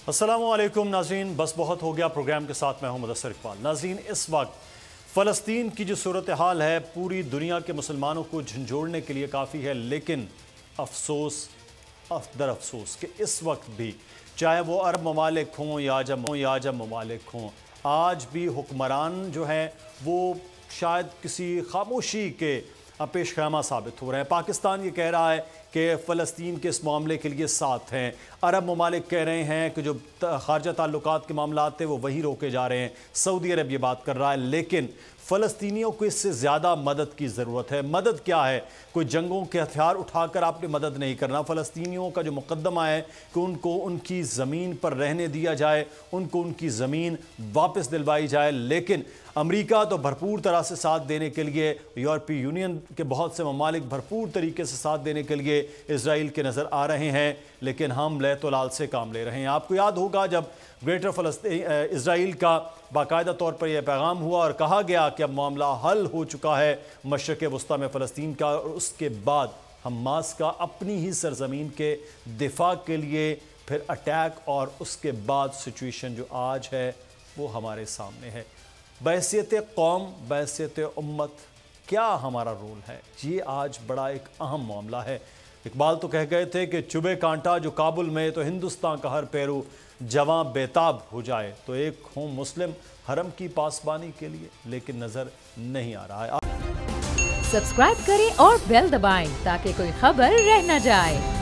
अस्सलामु अलैकुम नाज़रीन, बस बहुत हो गया प्रोग्राम के साथ मैं हूं मुदस्सिर इकबाल। नाज़रीन, इस वक्त फ़लस्तीन की जो सूरत हाल है पूरी दुनिया के मुसलमानों को झंझोड़ने के लिए काफ़ी है, लेकिन अफसोस दर अफसोस कि इस वक्त भी चाहे वो अरब ममालिक हों या अजम ममालिक हों, आज भी हुक्मरान जो हैं वो शायद किसी खामोशी के पेश खैमा साबित हो रहे हैं। पाकिस्तान ये कह रहा है कि फ़लस्तीन के इस मामले के लिए साथ हैं, अरब ममालिक कह रहे हैं कि जो ख़ारजा ताल्लुकात के मामलात थे वो वही रोके जा रहे हैं, सऊदी अरब ये बात कर रहा है, लेकिन फ़लस्तीनियों को इससे ज़्यादा मदद की ज़रूरत है। मदद क्या है? कोई जंगों के हथियार उठाकर आपने मदद नहीं करना। फ़लस्तीनियों का जो मुक़द्दमा है कि उनको उनकी ज़मीन पर रहने दिया जाए, उनको उनकी ज़मीन वापस दिलवाई जाए, लेकिन अमेरिका तो भरपूर तरह से साथ देने के लिए, यूरोपीय यूनियन के बहुत से ममालिक भरपूर तरीके से साथ देने के लिए इजराइल के नज़र आ रहे हैं, लेकिन हम लैतोलाल से काम ले रहे हैं। आपको याद होगा जब ग्रेटर फ़लस्तीन इजराइल का बाकायदा तौर पर यह पैगाम हुआ और कहा गया कि अब मामला हल हो चुका है मशरक़ वस्ता में फ़लस्तीन का, और उसके बाद हमास का अपनी ही सरज़मीन के दिफा के लिए फिर अटैक, और उसके बाद सिचुएशन जो आज है वो हमारे सामने है। बहैसियत कौम, बहैसियत उम्मत क्या हमारा रोल है, ये आज बड़ा एक अहम मामला है। इकबाल तो कह गए थे कि चुभे कांटा जो काबुल में तो हिंदुस्तान का हर पैरू जवां बेताब हो जाए। तो एक हों मुस्लिम हरम की पासबानी के लिए, लेकिन नज़र नहीं आ रहा है। सब्सक्राइब करें और बेल दबाएं ताकि कोई खबर रह न जाए।